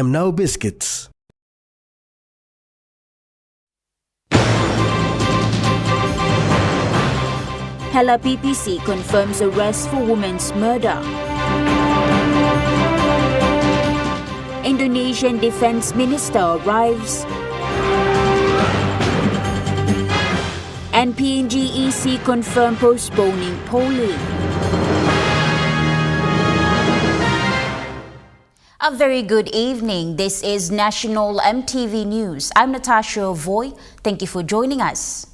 Now biscuits. Hela PPC confirms arrest for woman's murder. Indonesian Defense Minister arrives. And PNG-EC confirm postponing polling. A very good evening. This is National MTV News. I'm Natasha Voy. Thank you for joining us.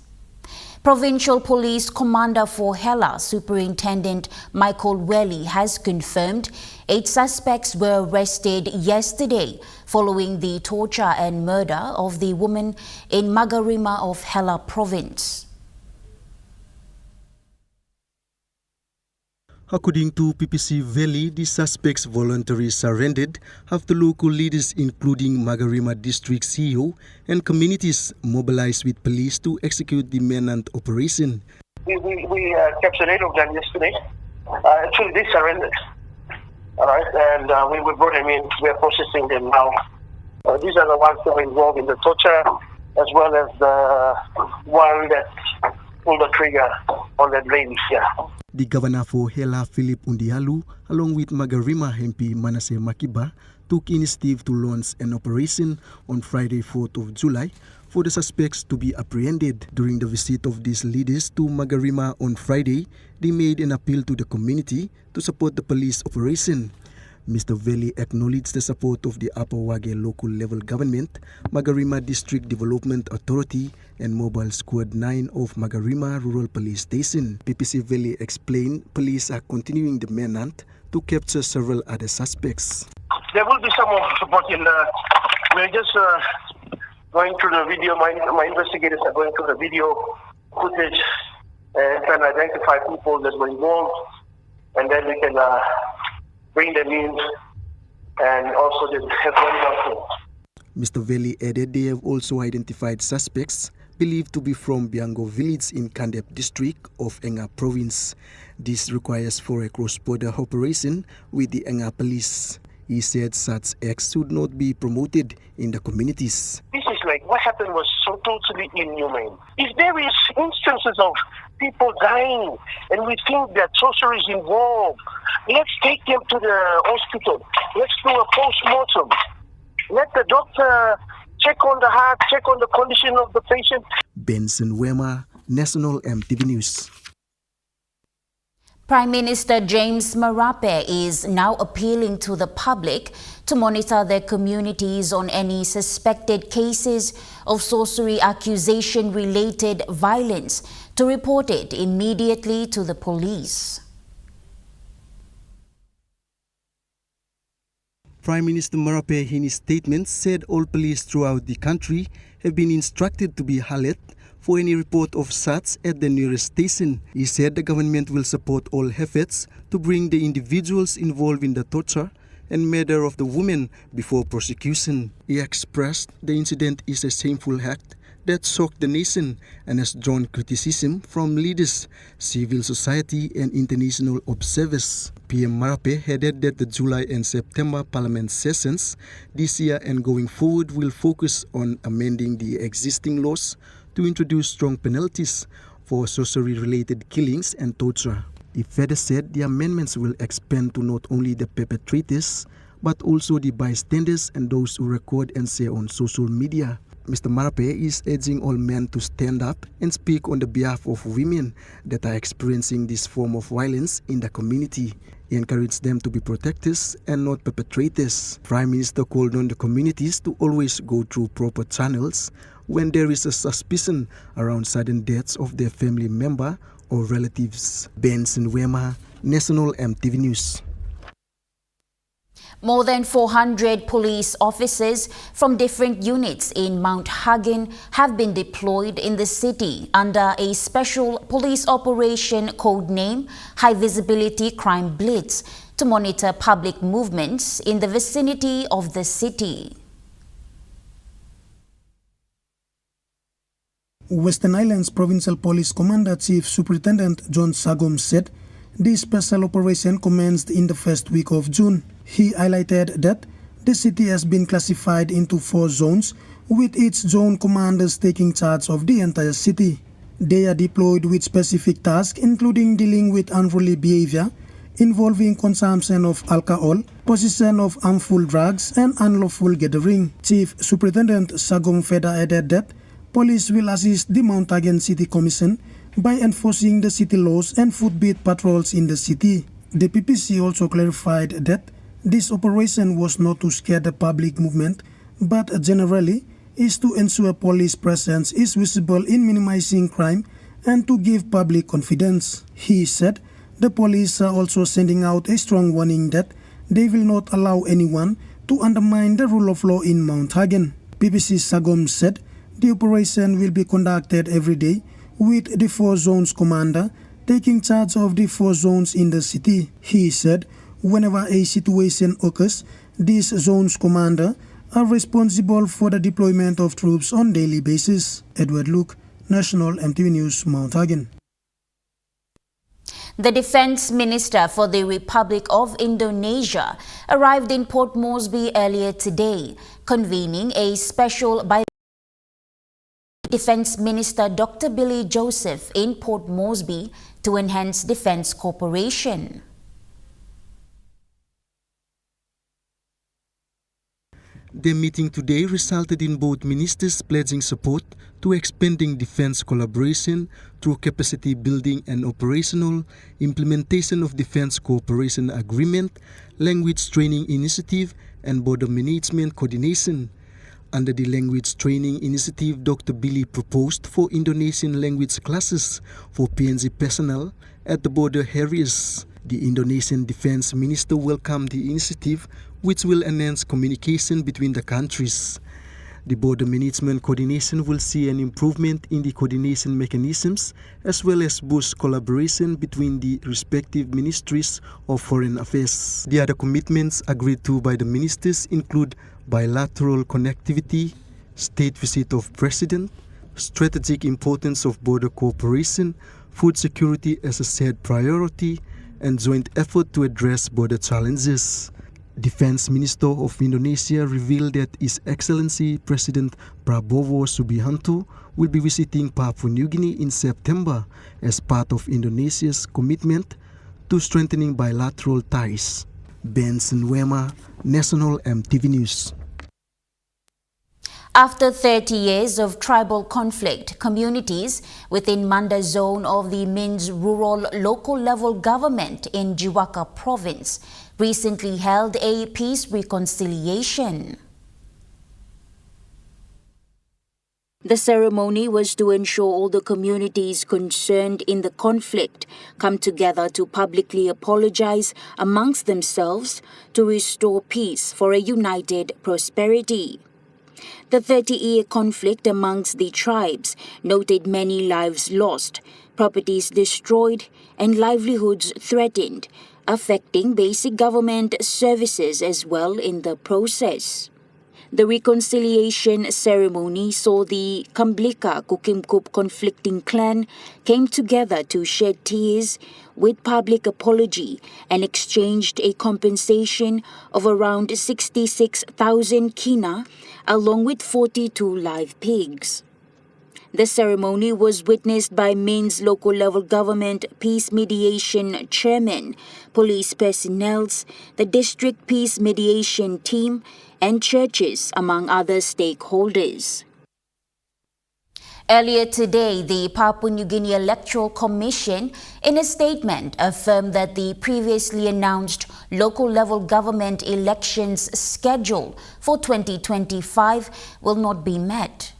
Provincial Police Commander for Hela, Superintendent Michael Welly, has confirmed 8 suspects were arrested yesterday following the torture and murder of the woman in Magarima of Hela Province. According to PPC Valley, the suspects voluntarily surrendered after local leaders including Magarima District CEO and communities mobilized with police to execute the manhunt operation. We captured 8 of them yesterday. Actually, they surrendered. All right, and we brought them in. We are processing them now. These are the ones that were involved in the torture, as well as the one that pulled the trigger on that lady here. The governor for Hela, Philip Undialu, along with Magarima MP Manasseh Makiba, took initiative to launch an operation on Friday, 4th of July, for the suspects to be apprehended. During the visit of these leaders to Magarima on Friday, they made an appeal to the community to support the police operation. Mr. Valley acknowledged the support of the Upper Wage local level government, Magarima District Development Authority, and Mobile Squad 9 of Magarima Rural Police Station. PPC Valley explained police are continuing the manhunt to capture several other suspects. There will be some more support in the... We're just going through the video. My investigators are going through the video footage and trying to identify people that were involved, and then we can bring them in and also have one down. Mr. Valley added they have also identified suspects believed to be from Biango village in Kandep district of Enga province. This requires for a cross-border operation with the Enga police. He said such acts should not be promoted in the communities. This is like what happened was so totally inhumane. If there is instances of people dying and we think that sorcery is involved, let's take them to the hospital. Let's do a post-mortem. Let the doctor check on the heart, check on the condition of the patient. Benson Wema, National MTV News. Prime Minister James Marape is now appealing to the public to monitor their communities on any suspected cases of sorcery accusation-related violence to report it immediately to the police. Prime Minister Marape in his statement said all police throughout the country have been instructed to be alert for any report of such at the nearest station. He said the government will support all efforts to bring the individuals involved in the torture and murder of the woman before prosecution. He expressed the incident is a shameful act that shocked the nation and has drawn criticism from leaders, civil society and international observers. PM Marape added that the July and September Parliament sessions this year and going forward will focus on amending the existing laws to introduce strong penalties for sorcery-related killings and torture. He further said the amendments will expand to not only the perpetrators, but also the bystanders and those who record and share on social media. Mr. Marape is urging all men to stand up and speak on the behalf of women that are experiencing this form of violence in the community. He encouraged them to be protectors and not perpetrators. Prime Minister called on the communities to always go through proper channels when there is a suspicion around sudden deaths of their family member or relatives. Benson Wema, National MTV News. More than 400 police officers from different units in Mount Hagen have been deployed in the city under a special police operation codenamed High Visibility Crime Blitz to monitor public movements in the vicinity of the city. Western Islands Provincial Police Commander Chief Superintendent John Sagom said this special operation commenced in the first week of June. He highlighted that The city has been classified into 4 zones, with its zone commanders taking charge of the entire city. They are deployed with specific tasks including dealing with unruly behavior involving consumption of alcohol, possession of harmful drugs, and unlawful gathering. Chief Superintendent Sagom Feda added that police will assist the Mount Hagen City Commission by enforcing the city laws and footbeat patrols in the city. The PPC also clarified that this operation was not to scare the public movement, but generally is to ensure police presence is visible in minimizing crime and to give public confidence. He said the police are also sending out a strong warning that they will not allow anyone to undermine the rule of law in Mount Hagen. PPC Sagom said the operation will be conducted every day with the 4 zones commander taking charge of the 4 zones in the city. He said whenever a situation occurs, these zones commander are responsible for the deployment of troops on daily basis. Edward Luke, National MTV News, Mount Hagen. The Defense Minister for the Republic of Indonesia arrived in Port Moresby earlier today, convening a special Defense Minister Dr. Billy Joseph in Port Moresby to enhance defense cooperation. The meeting today resulted in both ministers pledging support to expanding defense collaboration through capacity building and operational implementation of defense cooperation agreement, language training initiative, and border management coordination. Under the language training initiative, Dr. Billy proposed for Indonesian language classes for PNG personnel at the border areas. The Indonesian Defense Minister welcomed the initiative, which will enhance communication between the countries. The border management coordination will see an improvement in the coordination mechanisms as well as boost collaboration between the respective ministries of foreign affairs. The other commitments agreed to by the ministers include bilateral connectivity, state visit of president, strategic importance of border cooperation, food security as a shared priority, and joint effort to address border challenges. Defense Minister of Indonesia revealed that His Excellency President Prabowo Subianto will be visiting Papua New Guinea in September as part of Indonesia's commitment to strengthening bilateral ties. Benson Wema, National MTV News. After 30 years of tribal conflict, communities within Manda zone of the Min's rural local level government in Jiwaka province recently held a peace reconciliation. The ceremony was to ensure all the communities concerned in the conflict come together to publicly apologize amongst themselves to restore peace for a united prosperity. The 30-year conflict amongst the tribes noted many lives lost, properties destroyed, and livelihoods threatened, affecting basic government services as well in the process. The reconciliation ceremony saw the Kamblika Kukimkup conflicting clan came together to shed tears with public apology and exchanged a compensation of around 66,000 kina along with 42 live pigs. The ceremony was witnessed by Min's local level government peace mediation chairman, police personnel, the district peace mediation team, and churches, among other stakeholders. Earlier today, the Papua New Guinea Electoral Commission, in a statement, affirmed that the previously announced local level government elections schedule for 2025 will not be met.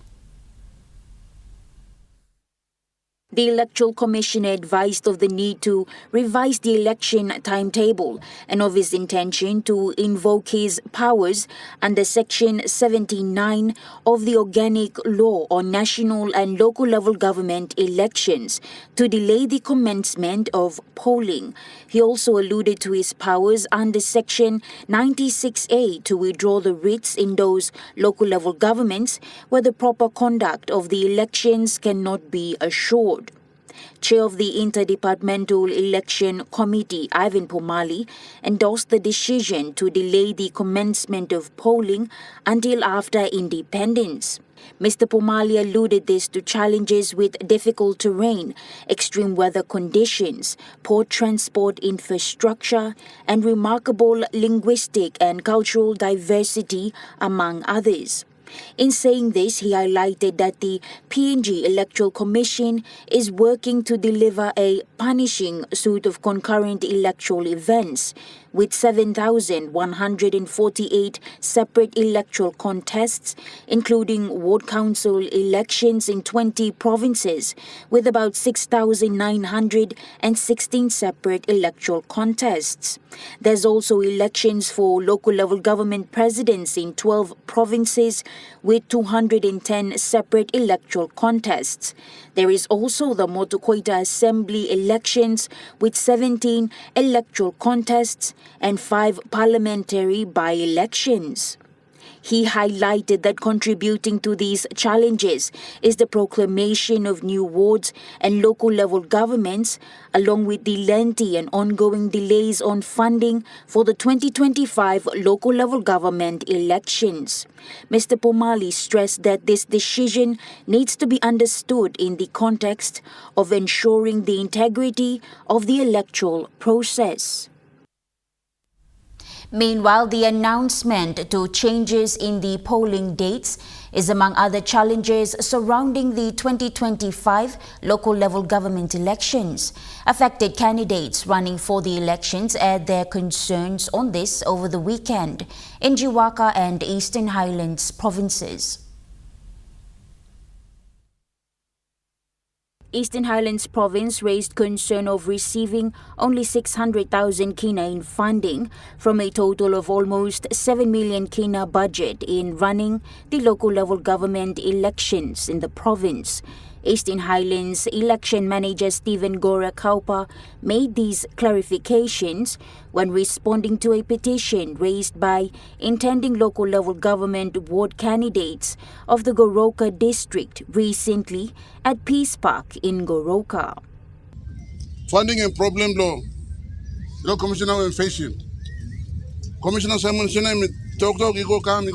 The Electoral Commission advised of the need to revise the election timetable and of his intention to invoke his powers under Section 79 of the Organic Law on National and Local Level Government Elections to delay the commencement of polling. He also alluded to his powers under Section 96A to withdraw the writs in those local level governments where the proper conduct of the elections cannot be assured. Chair of the Interdepartmental Election Committee, Ivan Pomali, endorsed the decision to delay the commencement of polling until after independence. Mr. Pomali alluded this to challenges with difficult terrain, extreme weather conditions, poor transport infrastructure, and remarkable linguistic and cultural diversity, among others. In saying this, he highlighted that the PNG Electoral Commission is working to deliver a punishing suite of concurrent electoral events, with 7,148 separate electoral contests, including ward council elections in 20 provinces, with about 6,916 separate electoral contests. There's also elections for local level government presidents in 12 provinces, with 210 separate electoral contests. There is also the Motukoita Assembly elections with 17 electoral contests and 5 parliamentary by-elections. He highlighted that contributing to these challenges is the proclamation of new wards and local level governments, along with the lengthy and ongoing delays on funding for the 2025 local level government elections. Mr. Pomali stressed that this decision needs to be understood in the context of ensuring the integrity of the electoral process. Meanwhile, the announcement to changes in the polling dates is among other challenges surrounding the 2025 local level government elections. Affected candidates running for the elections aired their concerns on this over the weekend in Jiwaka and Eastern Highlands provinces. Eastern Highlands Province raised concern of receiving only 600,000 kina in funding from a total of almost 7 million kina budget in running the local level government elections in the province. Eastern Highlands Election Manager Stephen Gora Kaupa made these clarifications when responding to a petition raised by intending local level government ward candidates of the Goroka district recently at Peace Park in Goroka. Funding and problem law. Law Commissioner when facing. Commissioner Simon Sinai talk, you go come.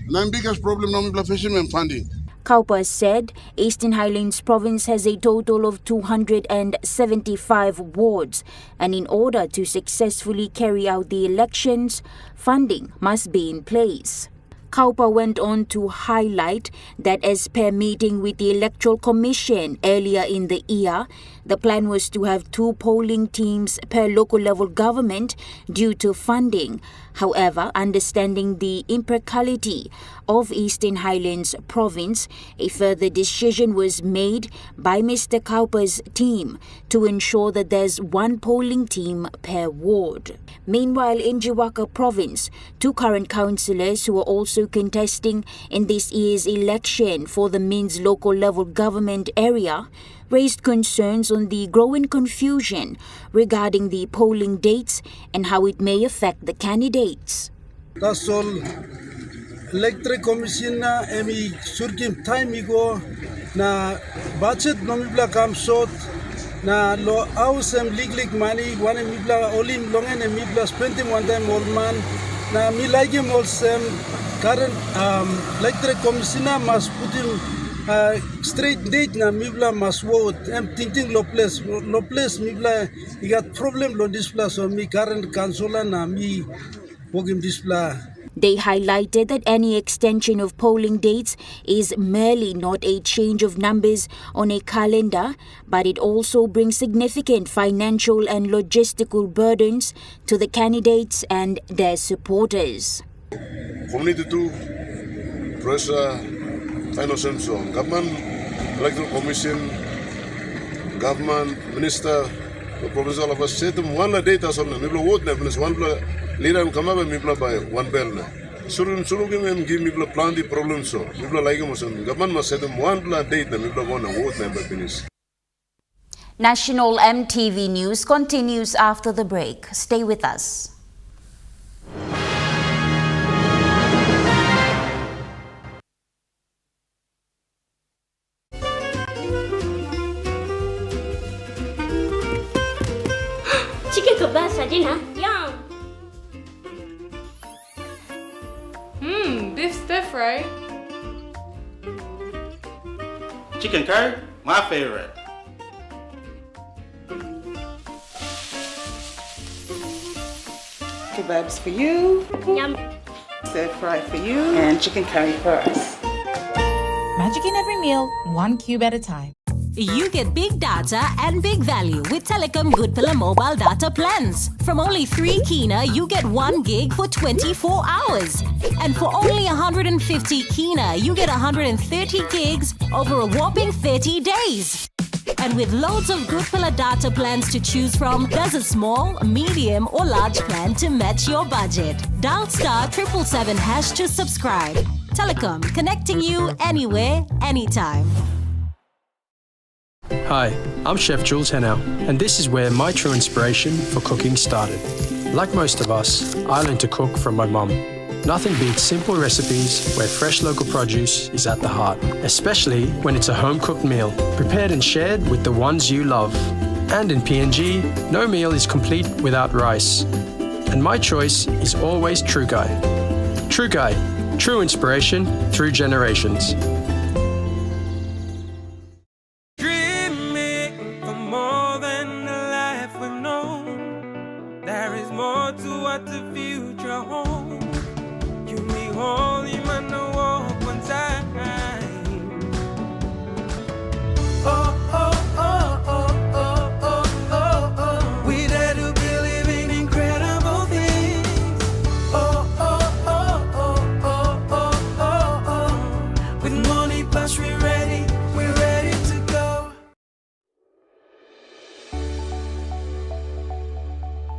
And biggest problem now is facing and funding. Kaupa said Eastern Highlands Province has a total of 275 wards, and in order to successfully carry out the elections, funding must be in place. Kaupa went on to highlight that as per meeting with the Electoral Commission earlier in the year, the plan was to have 2 polling teams per local level government due to funding. However, understanding the impracticality of Eastern Highlands Province, a further decision was made by Mr. Kaupa's team to ensure that there's 1 polling team per ward. Meanwhile, in Jiwaka Province, 2 current councillors who are also contesting in this year's election for the Min's local level government area raised concerns on the growing confusion regarding the polling dates and how it may affect the candidates. That's all. Electoral Commission na emi surkim time igo na budget no mibla kam short na lo house and league money one mibla olim longen and mibla spending one time old man na mi like him also current Electoral Commissioner must put him straight date na mibla must vote. I'm thinking low place mibla he got problem on this place so me current councillor na me working this place. They highlighted that any extension of polling dates is merely not a change of numbers on a calendar, but it also brings significant financial and logistical burdens to the candidates and their supporters. Community to pressure innocence on government, electoral commission, government, minister, the provincial of us said them one data on the middle vote never one leader come up and me by one bell. Suru give me plan the problem so. People like him government must set them one date the middle one vote never finish. National MTV News continues after the break. Stay with us. Dinner? Yum! Beef stir fry. Chicken curry, my favorite. Kebabs for you, Yum! stir fry for you, and chicken curry for us. Magic in every meal, one cube at a time. You get big data and big value with Telecom Good Pillar mobile data plans. From only 3 kina, you get 1 gig for 24 hours. And for only 150 kina, you get 130 gigs over a whopping 30 days. And with loads of Good Pillar data plans to choose from, there's a small, medium or large plan to match your budget. Dial *777# to subscribe. Telecom, connecting you anywhere, anytime. Hi, I'm Chef Jules Hennow, and this is where my true inspiration for cooking started. Like most of us, I learned to cook from my mum. Nothing beats simple recipes where fresh local produce is at the heart, especially when it's a home-cooked meal, prepared and shared with the ones you love. And in PNG, no meal is complete without rice. And my choice is always True Guy. True Guy, true inspiration through generations.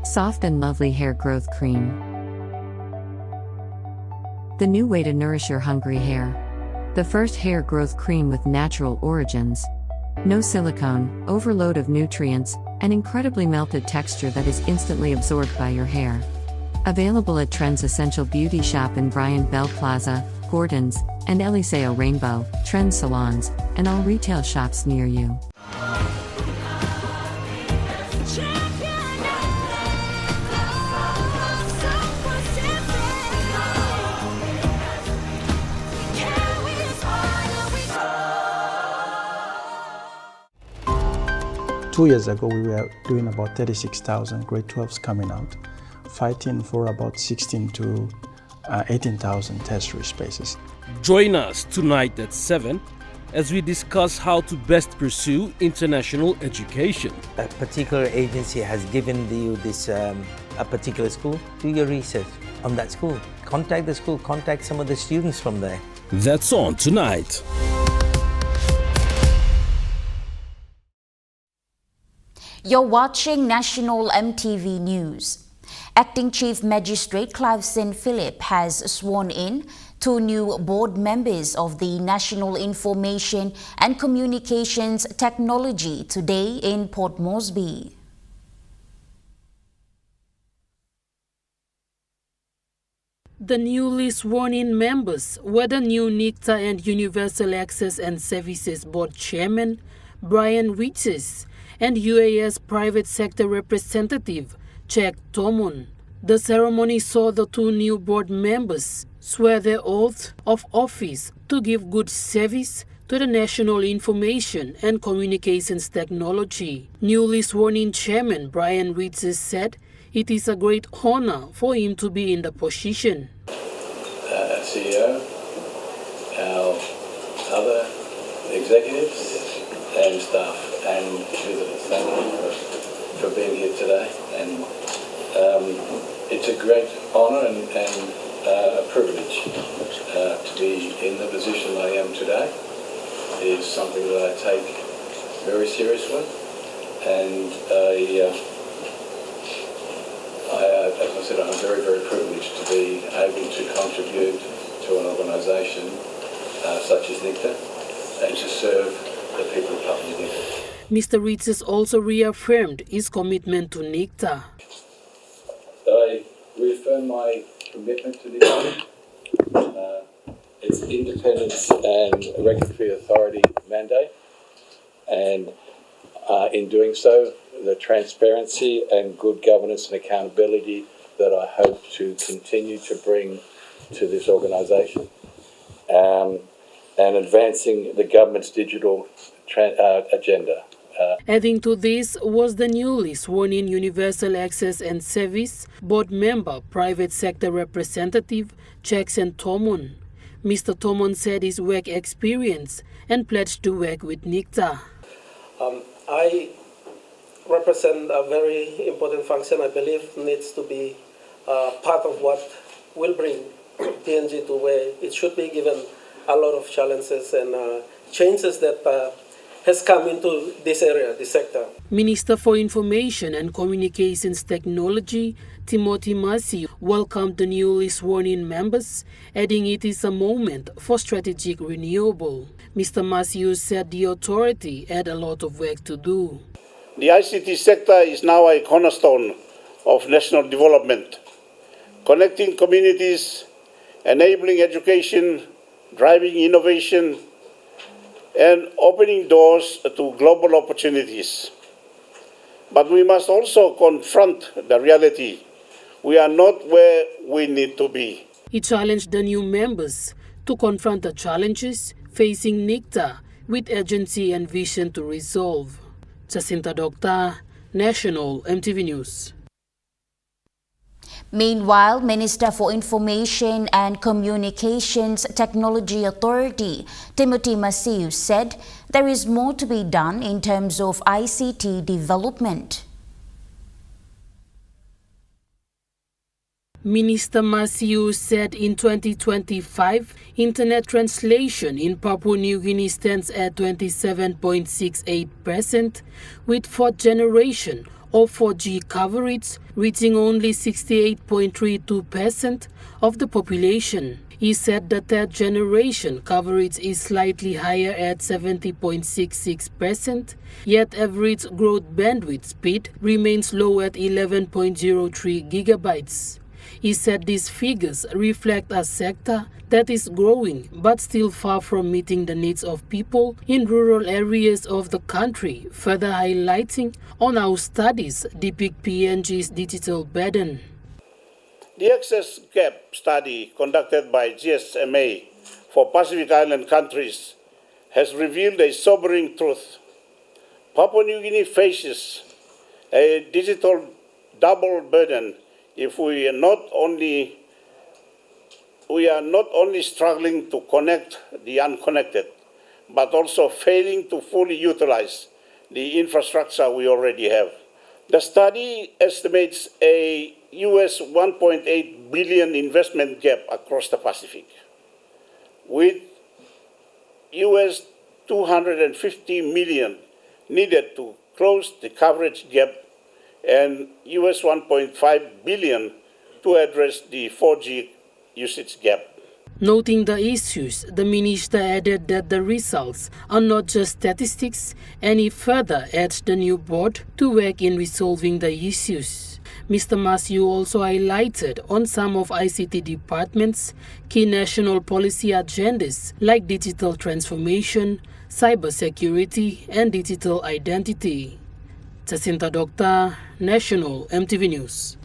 Soft and lovely hair growth cream. The new way to nourish your hungry hair. The first hair growth cream with natural origins. No silicone, overload of nutrients, and incredibly melted texture that is instantly absorbed by your hair. Available at Trends Essential Beauty Shop in Bryant Bell Plaza, Gordon's, and Eliseo Rainbow, Trends Salons, and all retail shops near you. 2 years ago, we were doing about 36,000 grade 12s coming out, fighting for about 16 to 18,000 tertiary spaces. Join us tonight at 7 as we discuss how to best pursue international education. A particular agency has given you this a particular school. Do your research on that school. Contact the school, contact some of the students from there. That's on tonight. You're watching National MTV News. Acting Chief Magistrate Cliveson Phillip has sworn in 2 new board members of the National Information and Communications Technology today in Port Moresby. The newly sworn-in members were the new NICTA and Universal Access and Services Board Chairman, Brian Riches, and UAS Private Sector Representative, Chek Tomon. The ceremony saw the 2 new board members swear their oath of office to give good service to the National Information and Communications Technology. Newly sworn-in Chairman Brian Riches said it is a great honor for him to be in the position. CEO, our other executives and staff and visitors, thank you for being here today. And it's a great honour and a privilege to be in the position I am today. It is something that I take very seriously, and as I said, I'm very, very privileged to be able to contribute to an organisation such as NICTA and to serve the people of Papua New Guinea. Mr. Riches also reaffirmed his commitment to NICTA. I reaffirm my commitment to NICTA, its independence and regulatory authority mandate, and in doing so, the transparency and good governance and accountability that I hope to continue to bring to this organisation, and advancing the government's digital agenda. Adding to this was the newly sworn-in Universal Access and Service Board member, private sector representative Jackson Tomon. Mr. Tomon said his work experience and pledged to work with NICTA. I represent a very important function I believe needs to be part of what will bring PNG to where it should be, given a lot of challenges and changes that has come into this area, this sector. Minister for Information and Communications Technology, Timothy Masiu, welcomed the newly sworn-in members, adding it is a moment for strategic renewal. Mr. Masiu said the authority had a lot of work to do. The ICT sector is now a cornerstone of national development, connecting communities, enabling education, driving innovation, and opening doors to global opportunities. But we must also confront the reality. We are not where we need to be. He challenged the new members to confront the challenges facing NICTA with urgency and vision to resolve. Jacinta Doctor, National MTV News. Meanwhile, Minister for Information and Communications Technology Authority, Timothy Masiu, said there is more to be done in terms of ICT development. Minister Masiu said in 2025, internet translation in Papua New Guinea stands at 27.68%, with fourth generation or 4G coverage reaching only 68.32% of the population. He said the third generation coverage is slightly higher at 70.66%, yet average growth bandwidth speed remains low at 11.03 gigabytes. He said these figures reflect a sector that is growing but still far from meeting the needs of people in rural areas of the country, further highlighting on how studies depict PNG's digital burden. The access gap study conducted by GSMA for Pacific Island countries has revealed a sobering truth. Papua New Guinea faces a digital double burden if we are not only struggling to connect the unconnected, but also failing to fully utilize the infrastructure we already have. The study estimates a US 1.8 billion investment gap across the Pacific, with US 250 million needed to close the coverage gap and US 1.5 billion to address the 4G usage gap. Noting the issues, the minister added that the results are not just statistics, and he further urged the new board to work in resolving the issues. Mr. Masiu also highlighted on some of ICT departments key national policy agendas like digital transformation, cybersecurity, and digital identity. Jacinta Doctor, National MTV News.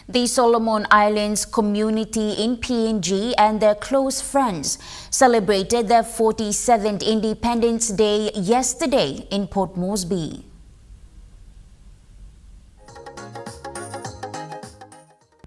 The Solomon Islands community in PNG and their close friends celebrated their 47th Independence Day yesterday in Port Moresby.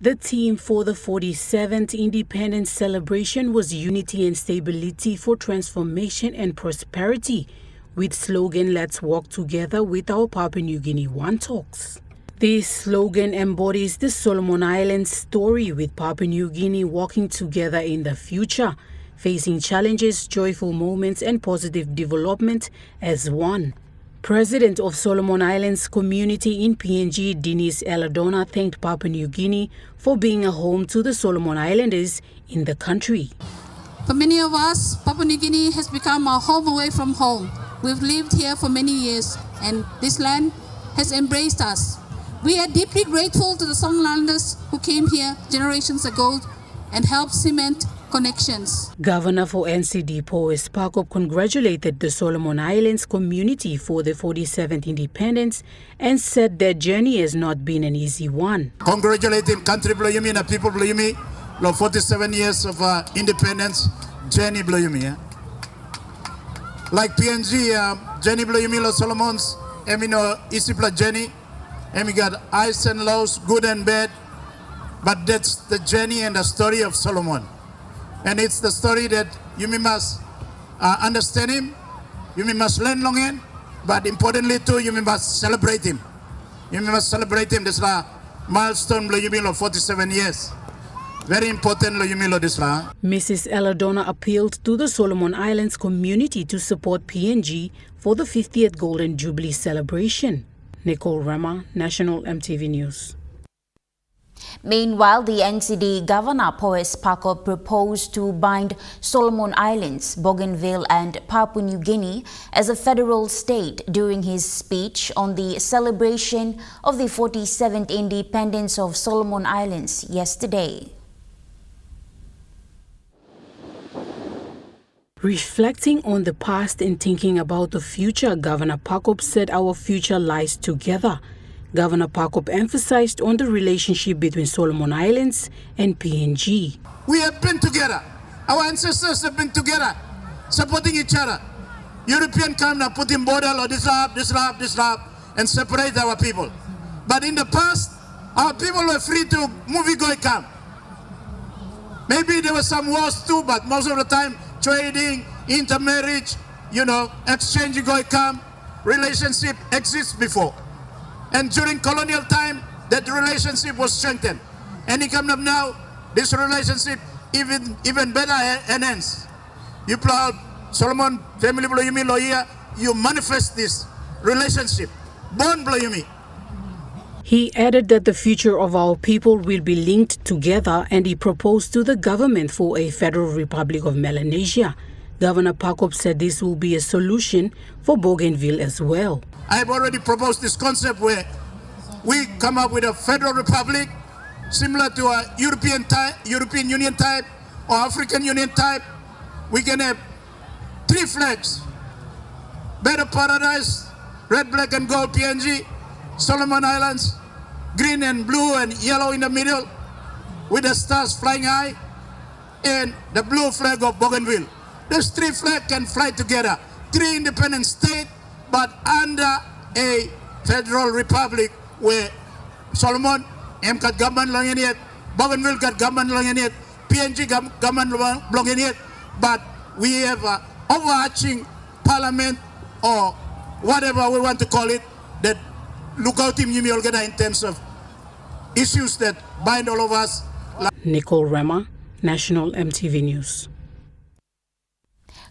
The theme for the 47th Independence celebration was Unity and Stability for Transformation and Prosperity, with slogan "Let's Walk Together with our Papua New Guinea One Talks." This slogan embodies the Solomon Islands story, with Papua New Guinea walking together in the future, facing challenges, joyful moments, and positive development as one. President of Solomon Islands community in PNG, Denise Eladona, thanked Papua New Guinea for being a home to the Solomon Islanders in the country. For many of us, Papua New Guinea has become our home away from home. We've lived here for many years, and this land has embraced us. We are deeply grateful to the Solomon Islanders who came here generations ago and helped cement connections. Governor for NCD Powes Pakop congratulated the Solomon Islands community for the 47th independence and said their journey has not been an easy one. Congratulating country Bloyumi and people Bloyumi, 47 years of independence, journey Bloyumi. Like PNG, Jenny Bloyumi, Los Solomons, Emino Isipla Jenny, Emi got highs and lows, good and bad, but that's the journey and the story of Solomon. And it's the story that you must understand him, you must learn long in, but importantly too, you must celebrate him. You must celebrate him. This is a milestone, Bloyumi, 47 years. Very important, Bloyumi, this is. Mrs. Eladona appealed to the Solomon Islands community to support PNG for the 50th Golden Jubilee celebration. Nicole Rama, National MTV News. Meanwhile, the NCD Governor Powes Pakop proposed to bind Solomon Islands, Bougainville and Papua New Guinea as a federal state during his speech on the celebration of the 47th independence of Solomon Islands yesterday. Reflecting on the past and thinking about the future, Governor Pakop said our future lies together. Governor Pakop emphasized on the relationship between Solomon Islands and PNG. We have been together. Our ancestors have been together, supporting each other. European come now put in border or disrupt, and separate our people. But in the past, our people were free to go and come. Maybe there were some wars too, but most of the time, trading, intermarriage, exchange go and come, relationship exists before. And during colonial time, that relationship was strengthened. And it comes up now, this relationship even better enhanced. You proud Solomon family Bloyumi lawyer, you manifest this relationship. Born Bloyumi. He added that the future of our people will be linked together, and he proposed to the government for a Federal Republic of Melanesia. Governor Pakop said this will be a solution for Bougainville as well. I have already proposed this concept where we come up with a federal republic similar to a European Union type or African Union type. We can have 3 flags. Better Paradise, red, black and gold PNG, Solomon Islands, green and blue and yellow in the middle with the stars flying high, and the blue flag of Bougainville. Those 3 flags can fly together. 3 independent states, but under a federal republic where Solomon got government long in it, Bougainville got government long in it, PNG government long in it, but we have an overarching parliament or whatever we want to call it that look out in terms of issues that bind all of us. Nicole Rama, National MTV News.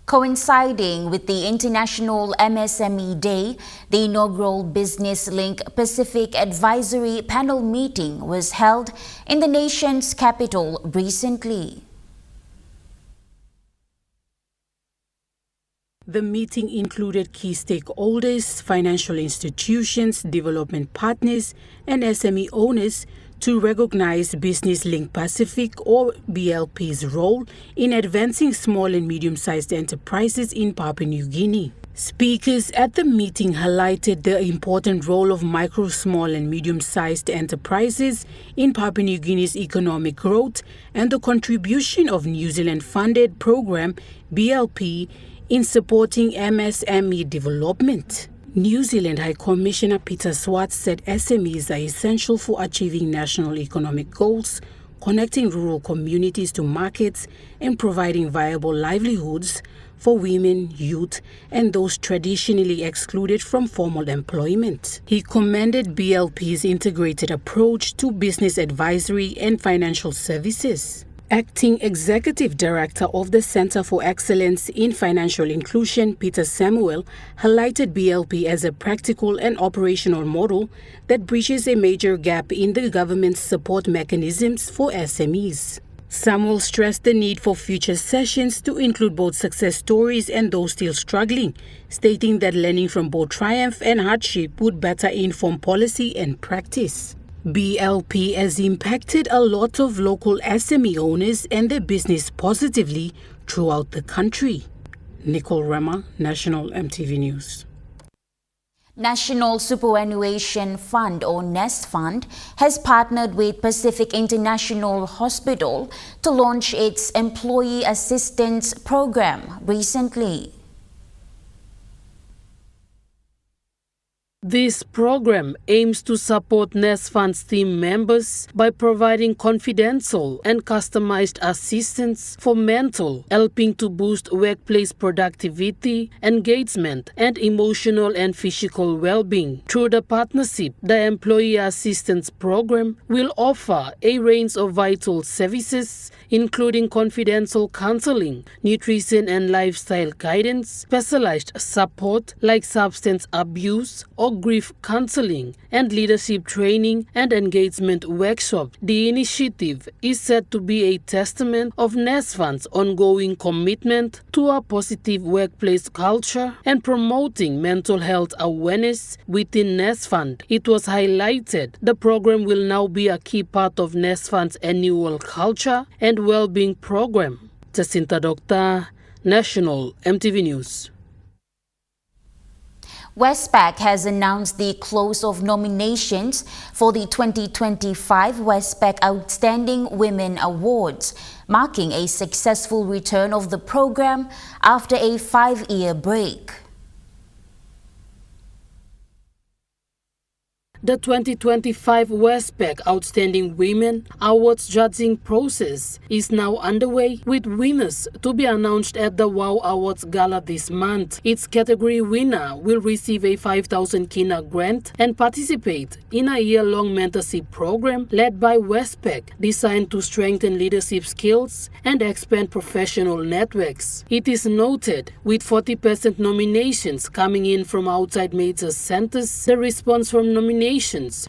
Coinciding with the International MSME Day, the inaugural Business Link Pacific Advisory Panel meeting was held in the nation's capital recently. The meeting included key stakeholders, financial institutions, development partners, and SME owners to recognize Business Link Pacific or BLP's role in advancing small and medium-sized enterprises in Papua New Guinea. Speakers at the meeting highlighted the important role of micro, small and medium-sized enterprises in Papua New Guinea's economic growth and the contribution of New Zealand-funded program BLP in supporting MSME development. New Zealand High Commissioner Peter Swart said SMEs are essential for achieving national economic goals, connecting rural communities to markets, and providing viable livelihoods for women, youth, and those traditionally excluded from formal employment. He commended BLP's integrated approach to business advisory and financial services. Acting Executive Director of the Center for Excellence in Financial Inclusion, Peter Samuel, highlighted BLP as a practical and operational model that bridges a major gap in the government's support mechanisms for SMEs. Samuel stressed the need for future sessions to include both success stories and those still struggling, stating that learning from both triumph and hardship would better inform policy and practice. BLP has impacted a lot of local SME owners and their business positively throughout the country. Nicole Rema, National MTV News. National Superannuation Fund, or NEST Fund, has partnered with Pacific International Hospital to launch its Employee Assistance Program recently. This program aims to support NEST Fund's team members by providing confidential and customized assistance for mental, helping to boost workplace productivity, engagement, and emotional and physical well-being. Through the partnership, the Employee Assistance Program will offer a range of vital services, including confidential counseling, nutrition and lifestyle guidance, specialized support like substance abuse or grief counseling, and leadership training and engagement workshops. The initiative is said to be a testament of NEST Fund's ongoing commitment to a positive workplace culture and promoting mental health awareness within NEST Fund. It was highlighted the program will now be a key part of NEST Fund's annual culture and well-being program. Jacinta Doctor, National MTV News. Westpac has announced the close of nominations for the 2025 Westpac Outstanding Women Awards, marking a successful return of the program after a 5-year break. The 2025 Westpac Outstanding Women Awards judging process is now underway, with winners to be announced at the WOW Awards Gala this month. Its category winner will receive a 5,000 Kina grant and participate in a year-long mentorship program led by Westpac, designed to strengthen leadership skills and expand professional networks. It is noted, with 40% nominations coming in from outside major centers, the response from nominations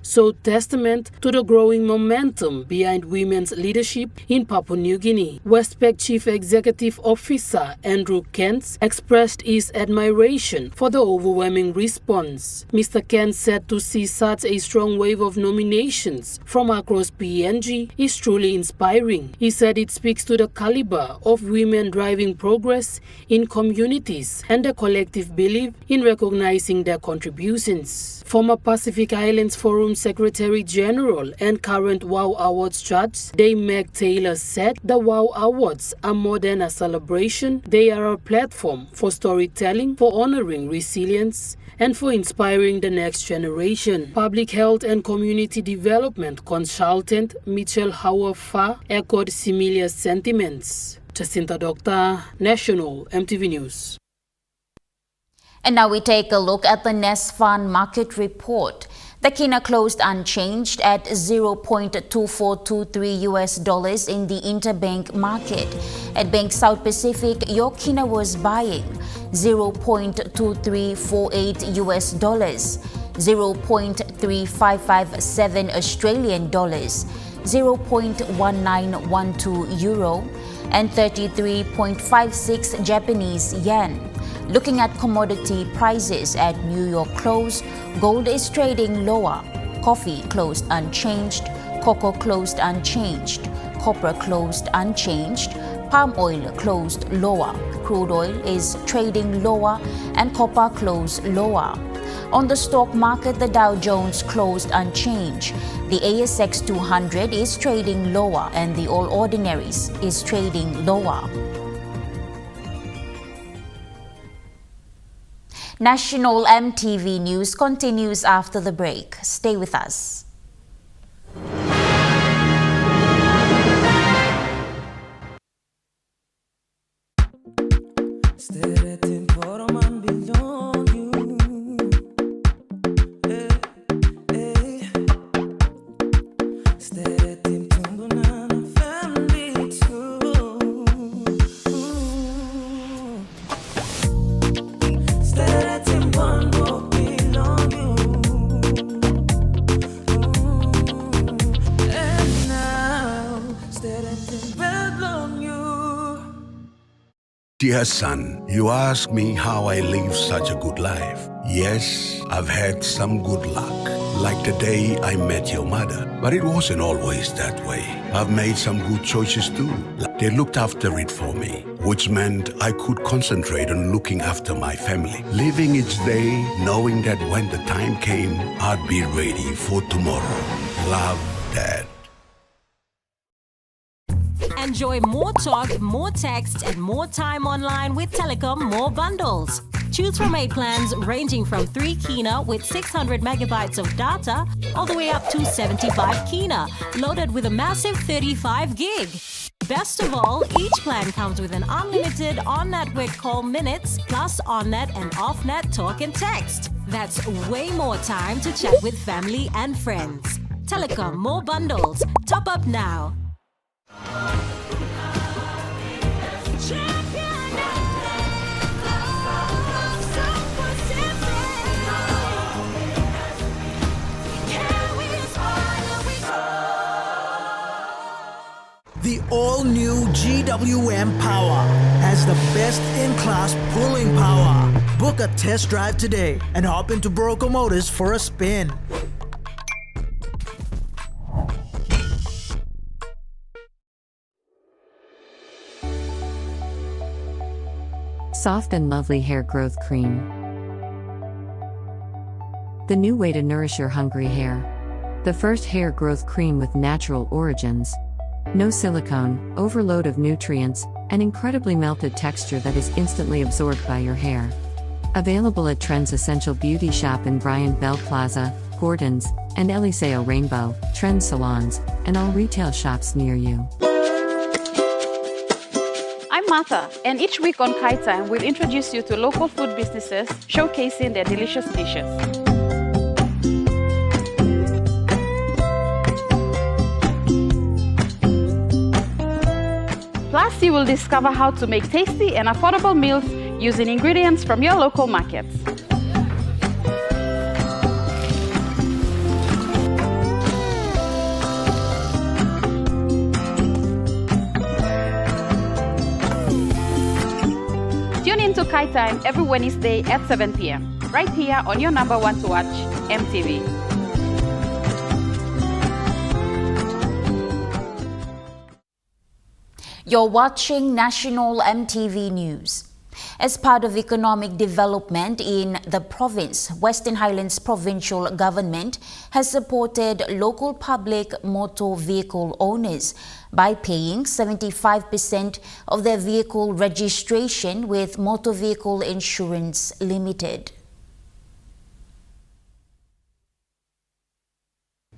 so testament to the growing momentum behind women's leadership in Papua New Guinea. Westpac Chief Executive Officer Andrew Kent expressed his admiration for the overwhelming response. Mr. Kent said to see such a strong wave of nominations from across PNG is truly inspiring. He said it speaks to the caliber of women driving progress in communities and the collective belief in recognizing their contributions. Former Pacific Islands Forum Secretary General and current WOW Awards judge Dame Meg Taylor said the WOW Awards are more than a celebration. They are a platform for storytelling, for honoring resilience, and for inspiring the next generation. Public Health and Community Development Consultant Mitchell Hauer-Fa echoed similar sentiments. Jacinta Doctor, National MTV News. And now we take a look at the NEST Fund market report. The Kina closed unchanged at $0.2423 US in the interbank market. At Bank South Pacific, your Kina was buying $0.2348 US, $0.3557 Australian dollars, 0.1912 euro, and 33.56 Japanese yen. Looking at commodity prices at New York close, gold is trading lower, coffee closed unchanged, cocoa closed unchanged, copper closed unchanged, palm oil closed lower, crude oil is trading lower, and copper closed lower. On the stock market, the Dow Jones closed unchanged. The ASX 200 is trading lower and the All Ordinaries is trading lower. National MTV News continues after the break. Stay with us. Dear son, you ask me how I live such a good life. Yes, I've had some good luck. like the day I met your mother. But it wasn't always that way. I've made some good choices too. They looked after it for me, which meant I could concentrate on looking after my family. Living each day, knowing that when the time came, I'd be ready for tomorrow. Love, Dad. Enjoy more talk, more text, and more time online with Telecom More Bundles. Choose from 8 plans ranging from 3 kina with 600 megabytes of data all the way up to 75 kina, loaded with a massive 35 gig. Best of all, each plan comes with an unlimited on-network call minutes plus on-net and off-net talk and text. That's way more time to chat with family and friends. Telecom More Bundles. Top up now. The all-new GWM Power has the best-in-class pulling power. Book a test drive today and hop into Broco Motors for a spin. Soft and lovely hair growth cream. The new way to nourish your hungry hair. The first hair growth cream with natural origins. No silicone, overload of nutrients, and incredibly melted texture that is instantly absorbed by your hair. Available at Trends Essential Beauty Shop in Bryant Bell Plaza, Gordon's, and Eliseo Rainbow, Trends Salons, and all retail shops near you. I'm Martha, and each week on Kai Time, we'll introduce you to local food businesses showcasing their delicious dishes. Plus, you will discover how to make tasty and affordable meals using ingredients from your local markets. Tune in to Kai Time every Wednesday at 7 p.m. right here on your number one to watch, MTV. You're watching National MTV News. As part of economic development in the province, Western Highlands provincial government has supported local public motor vehicle owners by paying 75% of their vehicle registration with Motor Vehicle Insurance Limited.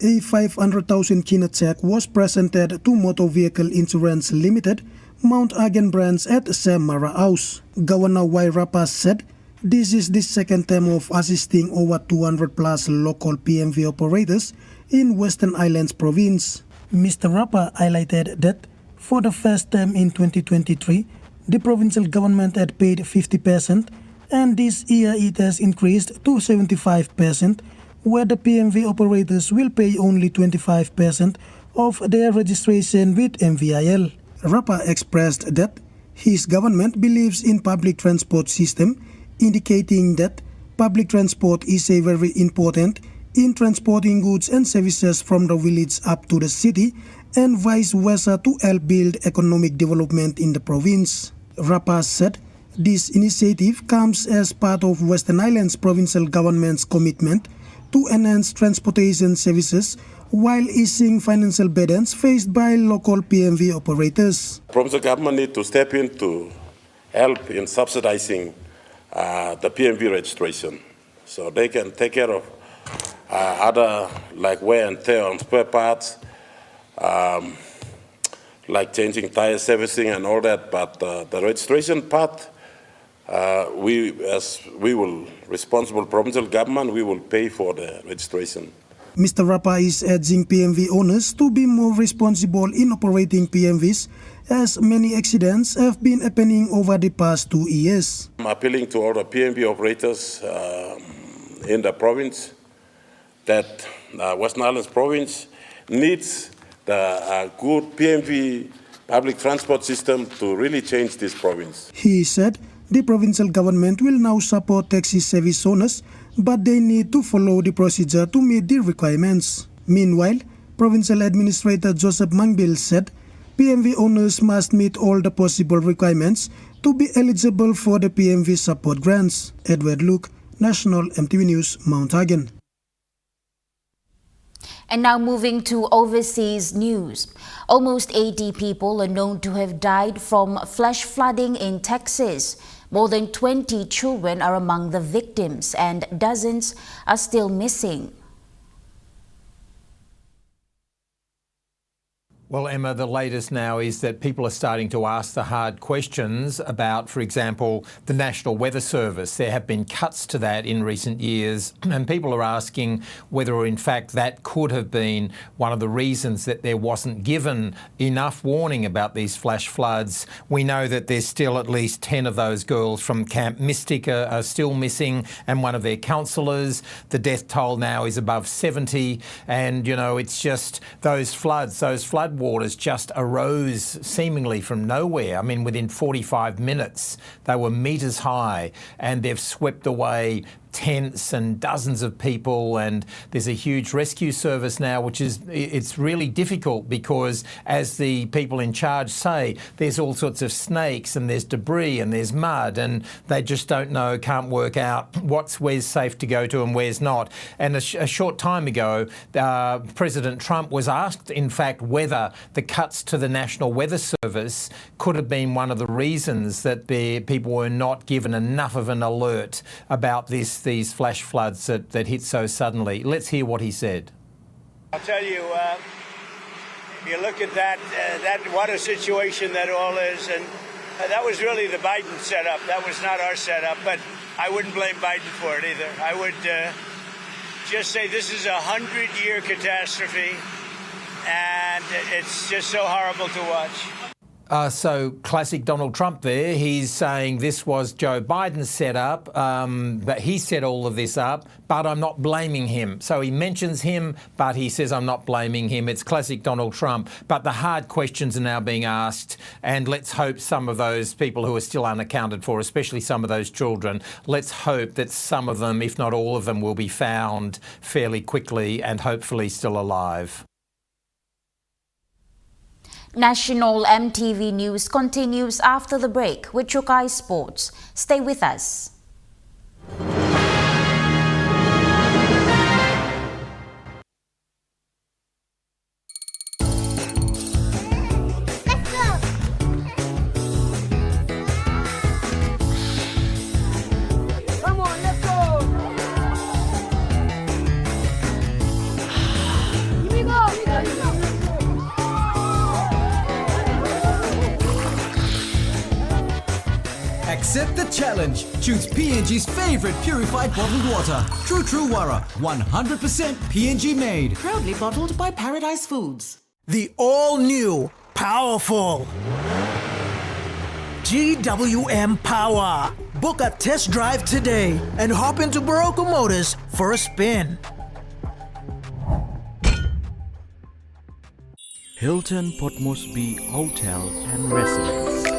A 500,000 kina check was presented to Motor Vehicle Insurance Limited, Mount Hagen branch at Samara House. Governor Y. Rapa said this is the second time of assisting over 200 plus local PMV operators in Western Highlands province. Mr. Rapa highlighted that for the first time in 2023, the provincial government had paid 50%, and this year it has increased to 75%, where the PMV operators will pay only 25% of their registration with MVIL. Rapa expressed that his government believes in public transport system, indicating that public transport is a very important in transporting goods and services from the village up to the city and vice versa to help build economic development in the province. Rapa said this initiative comes as part of Western Highlands provincial government's commitment to enhance transportation services while easing financial burdens faced by local PMV operators. Provincial government need to step in to help in subsidizing the PMV registration, so they can take care of other like wear and tear on spare parts, like changing tire servicing and all that. But the registration part, responsible provincial government, we will pay for the registration. Mr. Rapa is urging PMV owners to be more responsible in operating PMVs, as many accidents have been happening over the past 2 years. I'm appealing to all the PMV operators in the province that Western Highlands province needs the good PMV public transport system to really change this province. He said The provincial government will now support taxi service owners, but they need to follow the procedure to meet the requirements. Meanwhile, Provincial Administrator Joseph Mangbil said PMV owners must meet all the possible requirements to be eligible for the PMV support grants. Edward Luke, National MTV News, Mount Hagen. And now moving to overseas news. Almost 80 people are known to have died from flash flooding in Texas. More than 20 children are among the victims and dozens are still missing. Well, Emma, the latest now is that people are starting to ask the hard questions about, for example, the National Weather Service. There have been cuts to that in recent years, and people are asking whether, in fact, that could have been one of the reasons that there wasn't given enough warning about these flash floods. We know that there's still at least 10 of those girls from Camp Mystic are still missing, and one of their counsellors. The death toll now is above 70, and, you know, it's just those floods, those flood waters just arose seemingly from nowhere. I mean, within 45 minutes, they were metres high, and they've swept away tents and dozens of people, and there's a huge rescue service now, which is, it's really difficult because, as the people in charge say, there's all sorts of snakes and there's debris and there's mud, and they just don't know, can't work out where's safe to go to and where's not. And a short time ago, President Trump was asked, in fact, whether the cuts to the National Weather Service could have been one of the reasons that the people were not given enough of an alert about these flash floods that hit so suddenly. Let's hear what he said. I'll tell you, you look at that water situation that all is, and that was really the Biden setup. That was not our setup, but I wouldn't blame Biden for it either. I would just say this is a 100-year catastrophe, and it's just so horrible to watch. So classic Donald Trump there. He's saying this was Joe Biden's setup, that he set all of this up, but I'm not blaming him. So he mentions him, but he says I'm not blaming him. It's classic Donald Trump. But the hard questions are now being asked, and let's hope some of those people who are still unaccounted for, especially some of those children, let's hope that some of them, if not all of them, will be found fairly quickly and hopefully still alive. National MTV News continues after the break with Chukai Sports. Stay with us. Accept the challenge. Choose PNG's favorite purified bottled water. True Wara, 100% PNG made. Proudly bottled by Paradise Foods. The all-new, powerful GWM Power. Book a test drive today and hop into Barocco Motors for a spin. Hilton Port Moresby Hotel and Residence.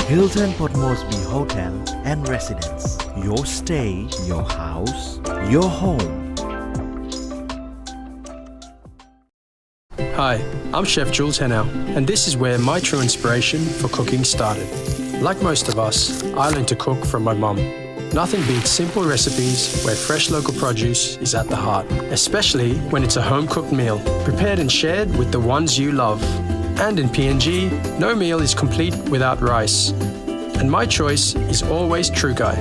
Hilton Port Moresby Hotel and Residence. Your stay, your house, your home. Hi, I'm Chef Jules Henao, and this is where my true inspiration for cooking started. Like most of us, I learned to cook from my mum. Nothing beats simple recipes where fresh local produce is at the heart, especially when it's a home-cooked meal, prepared and shared with the ones you love. And in PNG, no meal is complete without rice. And my choice is always Trukai.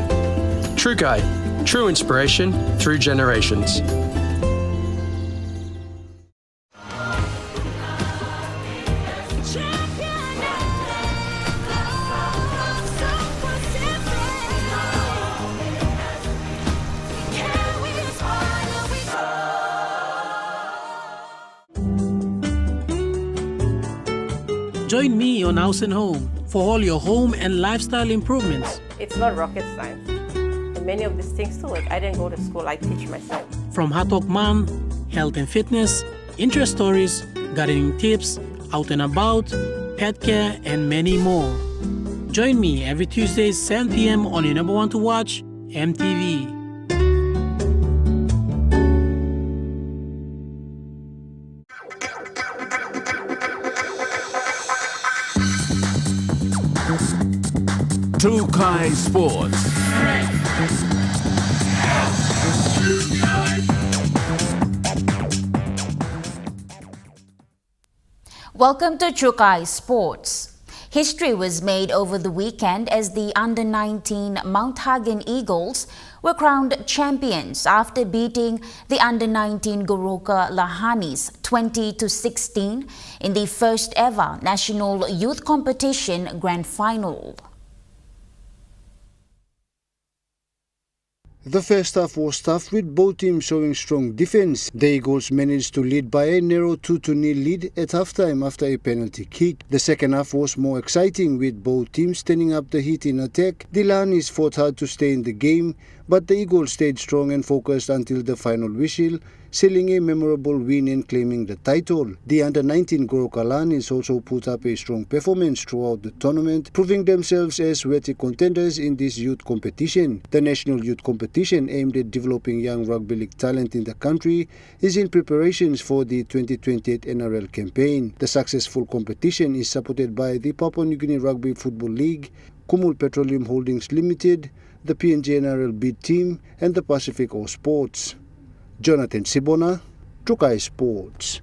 Trukai, true inspiration through generations. Join me on House and Home for all your home and lifestyle improvements. It's not rocket science. And many of these things too, like I didn't go to school, I teach myself. From Hatok Man, health and fitness, interest stories, gardening tips, out and about, pet care, and many more. Join me every Tuesday, 7 p.m. on your number one to watch, MTV. Trukai Sports. Welcome to Trukai Sports. History was made over the weekend as the Under-19 Mount Hagen Eagles were crowned champions after beating the Under-19 Goroka Lahanis 20-16 in the first ever National Youth Competition Grand Final. The first half was tough with both teams showing strong defense. The Eagles managed to lead by a narrow 2-0 lead at halftime after a penalty kick. The second half was more exciting with both teams turning up the heat in attack. The Lahanis fought hard to stay in the game, but the Eagles stayed strong and focused until the final whistle, sealing a memorable win and claiming the title. The Under-19 Goroka Lahanis also put up a strong performance throughout the tournament, proving themselves as worthy contenders in this youth competition. The National Youth Competition, aimed at developing young rugby league talent in the country, is in preparations for the 2028 NRL campaign. The successful competition is supported by the Papua New Guinea Rugby Football League, Kumul Petroleum Holdings Limited, the PNG NRL bid team, and the Pacific All Sports. Jonathan Sibona, Trukai Sports.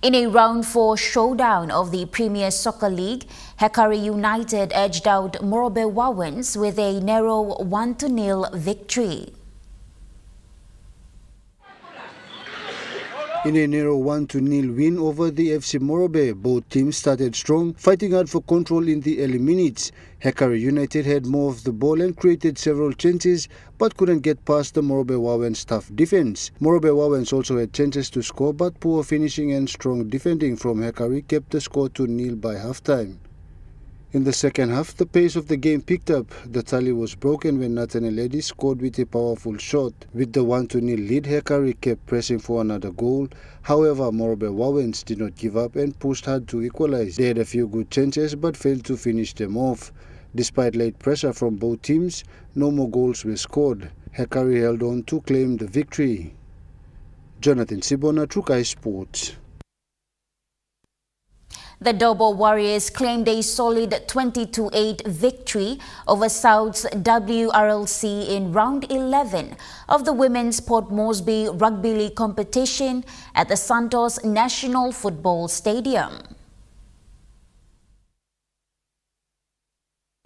In a round 4 showdown of the Premier Soccer League, Hekari United edged out Morobe Wawens with a narrow 1-0 victory. In a narrow 1-0 win over the FC Morobe, both teams started strong, fighting hard for control in the early minutes. Hekari United had more of the ball and created several chances, but couldn't get past the Morobe Wawens' tough defense. Morobe Wawens also had chances to score, but poor finishing and strong defending from Hekari kept the score 2-0 by halftime. In the second half, the pace of the game picked up. The tally was broken when Nathaniel Eddy scored with a powerful shot. With the 1-0 lead, Hekari kept pressing for another goal. However, Morobe Wawens did not give up and pushed hard to equalize. They had a few good chances but failed to finish them off. Despite late pressure from both teams, no more goals were scored. Hekari held on to claim the victory. Jonathan Sibona, Trukai Sports. The Dobo Warriors claimed a solid 20-8 victory over South's WRLC in round 11 of the Women's Port Moresby Rugby League competition at the Santos National Football Stadium.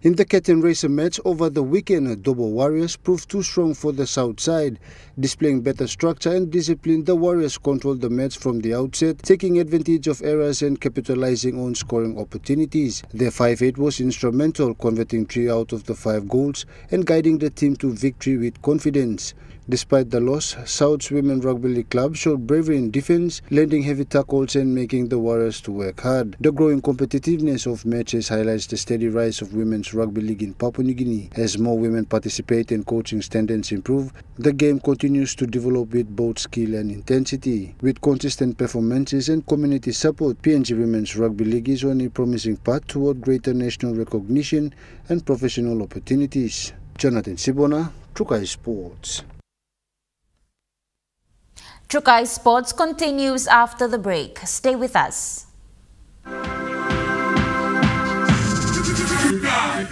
In the cat and racer match over the weekend, Dobo Warriors proved too strong for the south side. Displaying better structure and discipline, the Warriors controlled the match from the outset, taking advantage of errors and capitalizing on scoring opportunities. Their 5-8 was instrumental, converting 3 out of the 5 goals and guiding the team to victory with confidence. Despite the loss, South's Women Rugby League Club showed bravery in defense, landing heavy tackles and making the Warriors to work hard. The growing competitiveness of matches highlights the steady rise of women's rugby league in Papua New Guinea. As more women participate and coaching standards improve, the game continues to develop with both skill and intensity. With consistent performances and community support, PNG Women's Rugby League is on a promising path toward greater national recognition and professional opportunities. Jonathan Sibona, Trukai Sports. Chukai Sports continues after the break. Stay with us.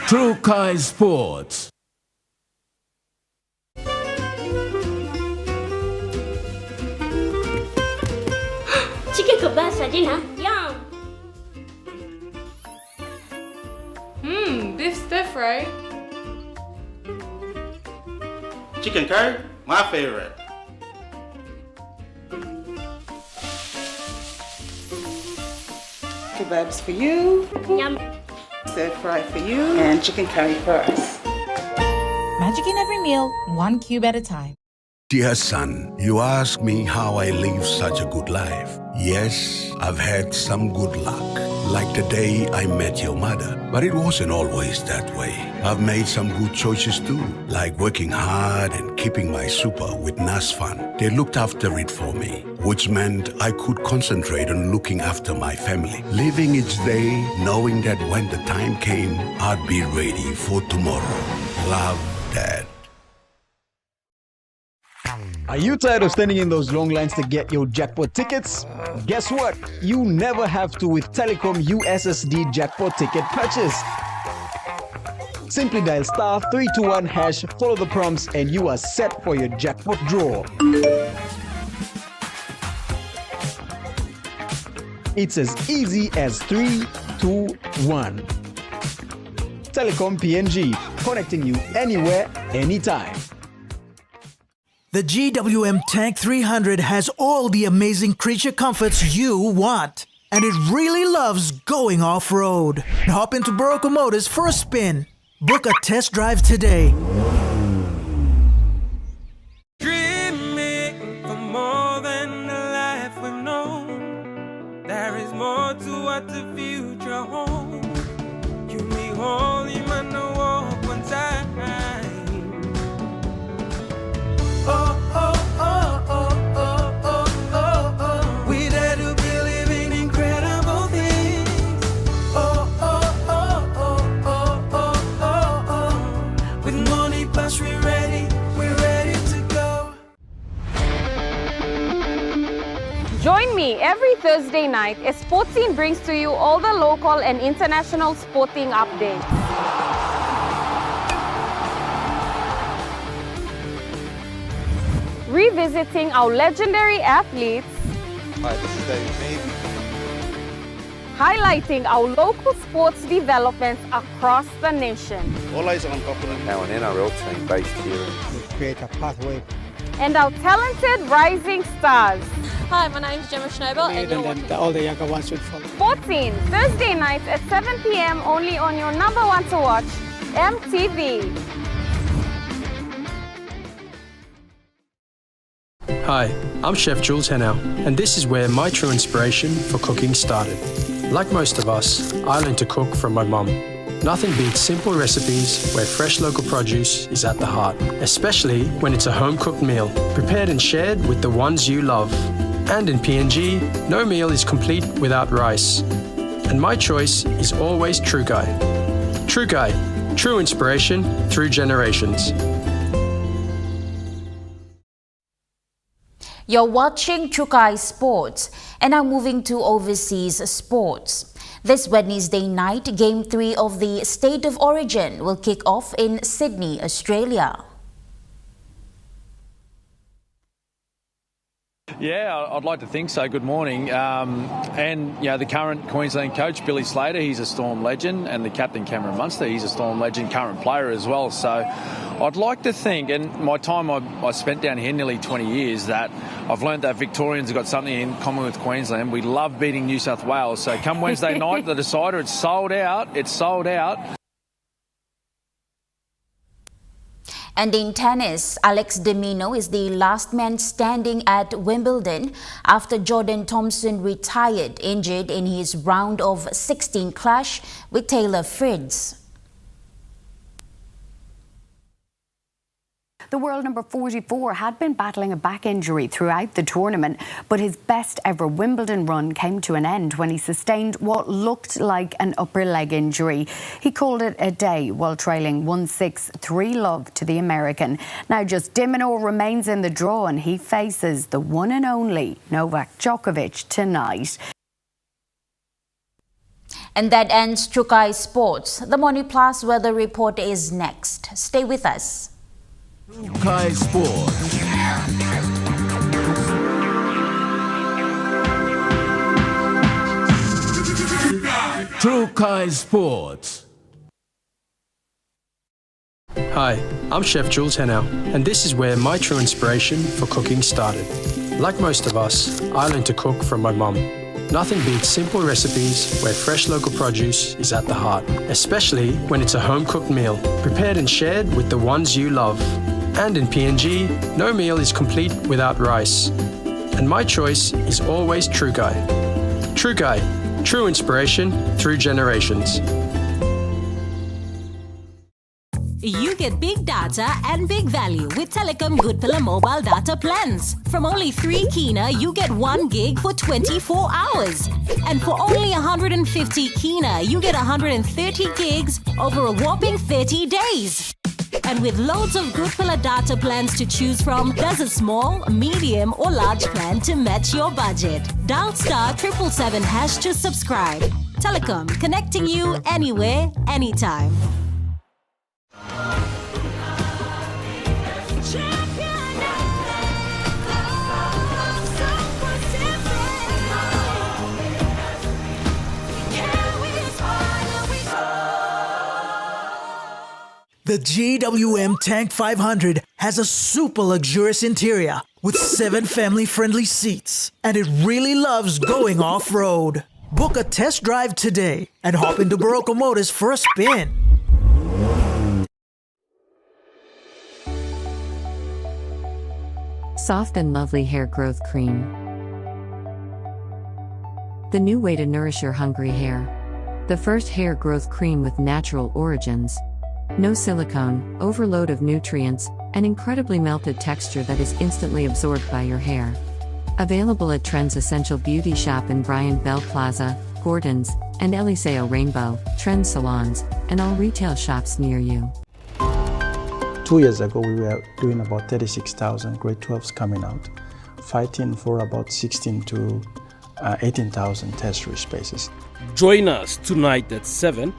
Chukai Sports. Chicken kebab saja lah. Yum. Beef stir fry. Chicken curry, my favorite. Kebabs for you. Yum. Stir fry for you. And chicken curry for us. Magic in every meal, one cube at a time. Dear son, you ask me how I live such a good life. Yes, I've had some good luck, like the day I met your mother. But it wasn't always that way. I've made some good choices too, like working hard and keeping my super with NASFAN. They looked after it for me, which meant I could concentrate on looking after my family. Living each day, knowing that when the time came, I'd be ready for tomorrow. Love, Dad. Are you tired of standing in those long lines to get your jackpot tickets? Guess what? You never have to with Telecom USSD jackpot ticket purchase. Simply dial *321#, follow the prompts, and you are set for your jackpot draw. It's as easy as 3, 2, 1. Telecom PNG, connecting you anywhere, anytime. The GWM Tank 300 has all the amazing creature comforts you want. And it really loves going off-road. Hop into Barocco Motors for a spin. Book a test drive today. Dreaming for more than the life we've known. There is more to what the future holds. You need holy man to walk one time. Oh, oh, oh, oh, oh, oh, oh, oh. We dare to be living incredible things. Oh, oh, oh, oh, oh, oh, oh, oh. With money plus we're ready to go. Join me every Thursday night as Sportscene brings to you all the local and international sporting updates. Revisiting our legendary athletes, Hi, this is David Mead. highlighting our local sports developments across the nation, All eyes on Auckland. Now an NRL team based here. Create a pathway. and our talented rising stars. Hi, my name's Gemma Schnobel, and you're watching All the younger ones should follow. Sportscene, Thursday nights at 7 p.m. only on your number one to watch, MTV. Hi, I'm Chef Jules Hennow, and this is where my true inspiration for cooking started. Like most of us, I learned to cook from my mum. Nothing beats simple recipes where fresh local produce is at the heart, especially when it's a home-cooked meal, prepared and shared with the ones you love. And in PNG, no meal is complete without rice. And my choice is always Trukai. Trukai, true inspiration through generations. You're watching Chukai Sports, and now moving to overseas sports. This Wednesday night, Game 3 of the State of Origin will kick off in Sydney, Australia. Yeah, I'd like to think so. Good morning. And, you know, the current Queensland coach, Billy Slater, he's a Storm legend, and the captain, Cameron Munster, he's a Storm legend, current player as well. So I'd like to think, and my time I spent down here nearly 20 years, that I've learned that Victorians have got something in common with Queensland. We love beating New South Wales. So come Wednesday night, the decider, it's sold out. It's sold out. And in tennis, Alex de Minaur is the last man standing at Wimbledon after Jordan Thompson retired injured in his round of 16 clash with Taylor Fritz. The world number 44 had been battling a back injury throughout the tournament, but his best ever Wimbledon run came to an end when he sustained what looked like an upper leg injury. He called it a day while trailing 1-6 3-love to the American. Now just De Minaur remains in the draw and he faces the one and only Novak Djokovic tonight. And that ends Chukai Sports. The Money Plus weather report is next. Stay with us. Chukai Sports. Chukai Sports. Hi, I'm Chef Jules Henao, and this is where my true inspiration for cooking started. Like most of us, I learned to cook from my mum. Nothing beats simple recipes where fresh local produce is at the heart, especially when it's a home-cooked meal, prepared and shared with the ones you love. And in PNG, no meal is complete without rice. And my choice is always Trukai. Trukai, true inspiration through generations. You get big data and big value with Telecom Good Pillar mobile data plans. From only 3 kina, you get 1 gig for 24 hours. And for only 150 kina, you get 130 gigs over a whopping 30 days. And with loads of Good Pillar data plans to choose from, there's a small, medium or large plan to match your budget. Dial *777# to subscribe. Telecom, connecting you anywhere, anytime. The GWM Tank 500 has a super luxurious interior with 7 family-friendly seats, and it really loves going off-road. Book a test drive today and hop into Barocco Motors for a spin. Soft and lovely hair growth cream. The new way to nourish your hungry hair. The first hair growth cream with natural origins. No silicone, overload of nutrients, and incredibly melted texture that is instantly absorbed by your hair. Available at Trends Essential Beauty Shop in Bryant Bell Plaza, Gordon's, and Eliseo Rainbow, Trends Salons, and all retail shops near you. 2 years ago, we were doing about 36,000 grade 12s coming out, fighting for about 16 to 18,000 tertiary spaces. Join us tonight at 7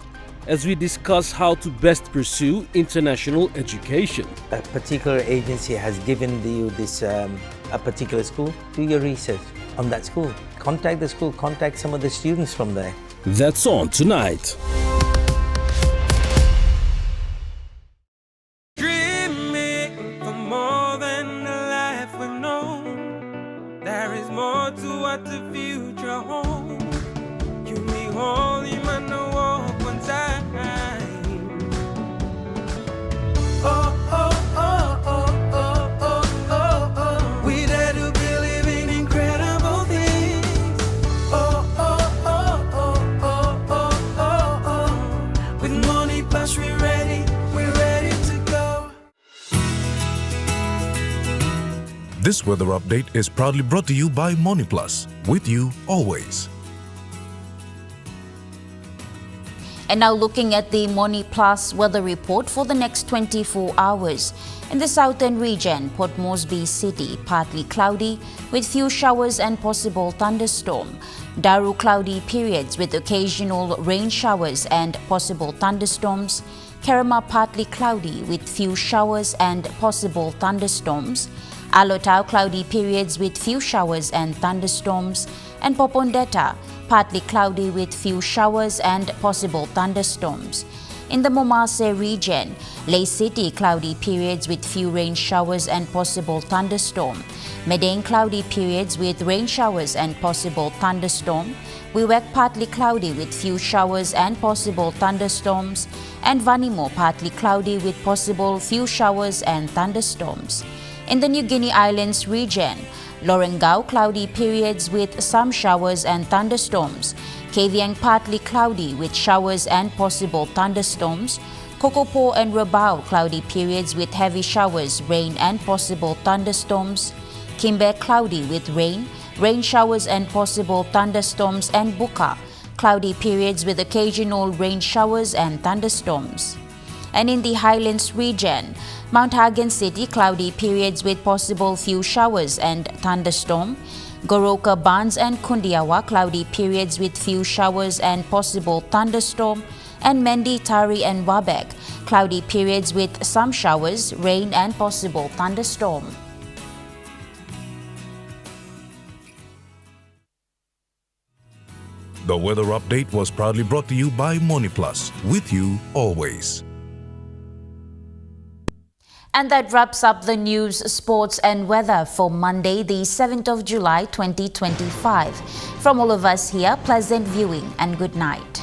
as we discuss how to best pursue international education. A particular agency has given you this a particular school. Do your research on that school. Contact the school, contact some of the students from there. That's on tonight. Dreaming for more than the life we've known. There is more to what the future holds. You me holy man, no walk one time. Oh, oh, oh, oh, oh, oh, oh, oh. We dare to believe in incredible things. Oh, oh, oh, oh, oh, oh, oh, oh. With Money Plus, we're ready to go. This weather update is proudly brought to you by Money Plus, with you always. And now looking at the Money Plus weather report for the next 24 hours. In the southern region, Port Moresby City, partly cloudy with few showers and possible thunderstorm. Daru, cloudy periods with occasional rain showers and possible thunderstorms. Kerema, partly cloudy with few showers and possible thunderstorms. Alotau, cloudy periods with few showers and thunderstorms. And Popondetta, partly cloudy with few showers and possible thunderstorms. In the Momase region, Ley City, cloudy periods with few rain showers and possible thunderstorm. Medang, cloudy periods with rain showers and possible thunderstorm. Wewak, partly cloudy with few showers and possible thunderstorms. And Vanimo, partly cloudy with possible few showers and thunderstorms. In the New Guinea Islands region, Lorengau, cloudy periods with some showers and thunderstorms. Kavieng, partly cloudy with showers and possible thunderstorms. Kokopo and Rabaul, cloudy periods with heavy showers, rain and possible thunderstorms. Kimbe, cloudy with rain showers and possible thunderstorms, and Buka, cloudy periods with occasional rain showers and thunderstorms. And in the Highlands region, Mount Hagen City, cloudy periods with possible few showers and thunderstorm. Goroka, Bans and Kundiawa, cloudy periods with few showers and possible thunderstorm. And Mendi, Tari and Wabek, cloudy periods with some showers, rain and possible thunderstorm. The weather update was proudly brought to you by MoneyPlus, with you always. And that wraps up the news, sports and weather for Monday, the 7th of July, 2025. From all of us here, pleasant viewing and good night.